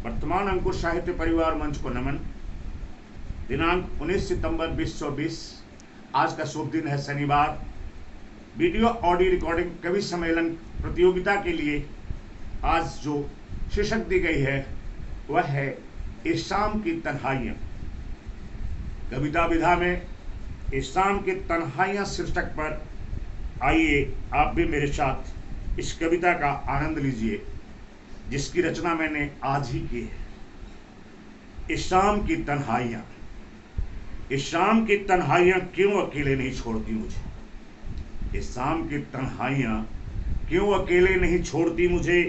वर्तमान अंकुश साहित्य परिवार मंच को नमन। दिनांक 19 सितंबर 2020। आज का शुभ दिन है शनिवार। वीडियो ऑडियो रिकॉर्डिंग कवि सम्मेलन प्रतियोगिता के लिए आज जो शीर्षक दी गई है वह है इस शाम की तन्हाइयाँ। कविता विधा में इस शाम की तन्हाइयाँ शीर्षक पर आइए आप भी मेरे साथ इस कविता का आनंद लीजिए, जिसकी रचना मैंने आज ही की है। इस शाम की तन्हाइयाँ। इस शाम की तन्हाइयाँ क्यों अकेले नहीं छोड़ती मुझे। इस शाम की तन्हाइयाँ क्यों अकेले नहीं छोड़ती मुझे।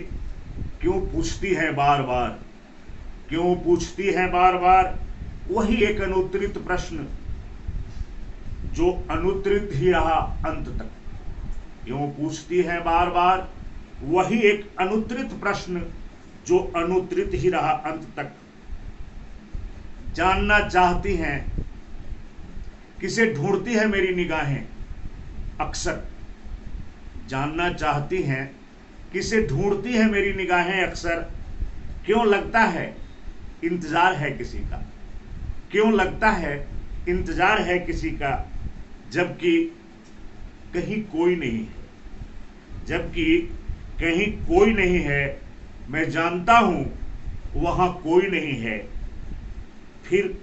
क्यों पूछती है बार बार, क्यों पूछती है बार बार वही एक अनुत्तरित प्रश्न जो अनुत्तरित ही रहा अंत तक। क्यों पूछती है बार बार वही एक अनुत्तरित प्रश्न जो अनुत्तरित ही रहा अंत तक। जानना चाहती हैं किसे ढूंढती है मेरी निगाहें अक्सर। जानना चाहती हैं किसे ढूंढती है मेरी निगाहें अक्सर। क्यों लगता है इंतजार है किसी का। क्यों लगता है इंतजार है किसी का, जबकि कहीं कोई नहीं है। जबकि कहीं कोई नहीं है। मैं जानता हूं वहां कोई नहीं है। फिर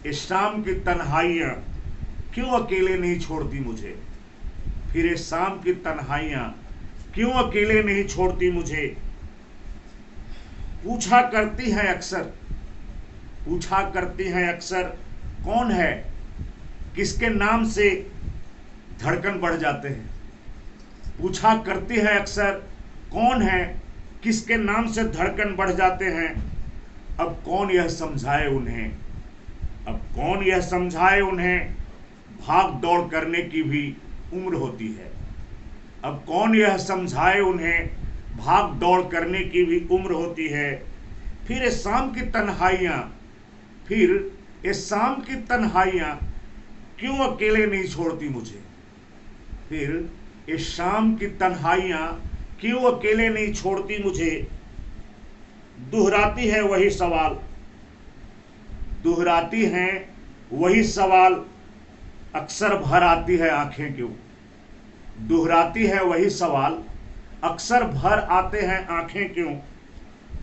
इस शाम की तन्हाइयाँ क्यों अकेले नहीं छोड़ती मुझे। फिर इस शाम की तन्हाइयाँ क्यों अकेले नहीं छोड़ती मुझे। पूछा करती हैं अक्सर, पूछा करती हैं अक्सर कौन है, किसके नाम से धड़कन बढ़ जाते हैं। पूछा करती है अक्सर कौन है, किसके नाम से धड़कन बढ़ जाते हैं। अब कौन यह समझाए उन्हें, अब कौन यह समझाए उन्हें भाग दौड़ करने की भी उम्र होती है। अब कौन यह समझाए उन्हें भाग दौड़ करने की भी उम्र होती है। फिर इस शाम की तन्हाइयाँ, फिर इस शाम की तन्हाइयाँ क्यों अकेले नहीं छोड़ती मुझे। फिर इस शाम की तन्हाइयाँ क्यों अकेले नहीं छोड़ती मुझे। दोहराती है वही सवाल, दोहराती हैं वही सवाल अक्सर भर आती है आंखें क्यों। दोहराती है वही सवाल अक्सर भर आते हैं आंखें क्यों।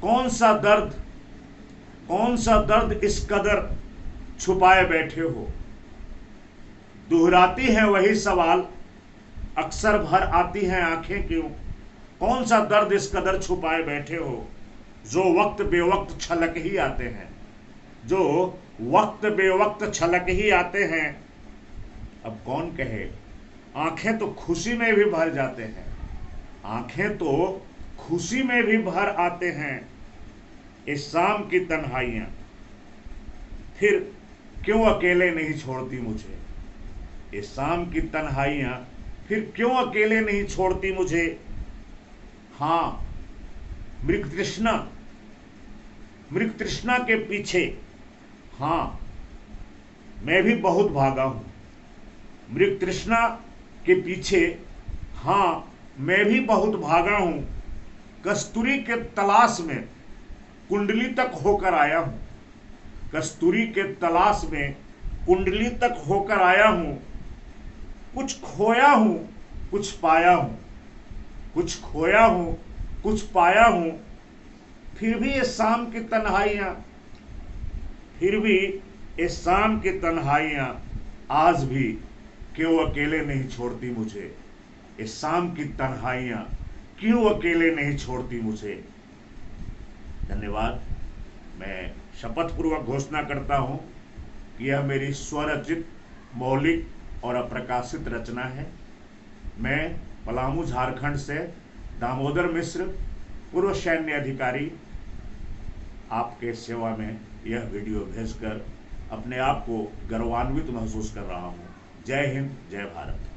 कौन सा दर्द, कौन सा दर्द इस कदर छुपाए बैठे हो। दोहराती है वही सवाल अक्सर भर आती हैं आंखें क्यों। कौन सा दर्द इस कदर छुपाए बैठे हो। जो वक्त बेवक्त छलक ही आते हैं, जो वक्त बेवक्त छलक ही आते हैं। अब कौन कहे आंखें तो खुशी में भी भर जाते हैं, आंखें तो खुशी में भी भर आते हैं। इस शाम की तन्हाइयाँ फिर क्यों अकेले नहीं छोड़ती मुझे। इस शाम की तन्हाइयाँ फिर क्यों अकेले नहीं छोड़ती मुझे। हाँ, मृग तृष्णा, मृग तृष्णा के पीछे हाँ मैं भी बहुत भागा हूँ। मृग तृष्णा के पीछे हाँ मैं भी बहुत भागा हूँ। कस्तूरी के तलाश में कुंडली तक होकर आया हूँ। कस्तूरी के तलाश में कुंडली तक होकर आया हूँ। कुछ खोया हूँ कुछ पाया हूँ, कुछ खोया हूँ कुछ पाया हूँ। फिर भी इस शाम की तन्हाइयाँ, फिर भी इस शाम की तन्हाइयाँ आज भी क्यों अकेले नहीं छोड़ती मुझे। इस शाम की तन्हाइयाँ क्यों अकेले नहीं छोड़ती मुझे। धन्यवाद। मैं शपथपूर्वक घोषणा करता हूँ कि यह मेरी स्वरचित, मौलिक और अप्रकाशित रचना है। मैं पलामू झारखंड से दामोदर मिश्र, पूर्व सैन्य अधिकारी, आपके सेवा में यह वीडियो भेजकर अपने आप को गर्वान्वित महसूस कर रहा हूँ। जय हिंद, जय भारत।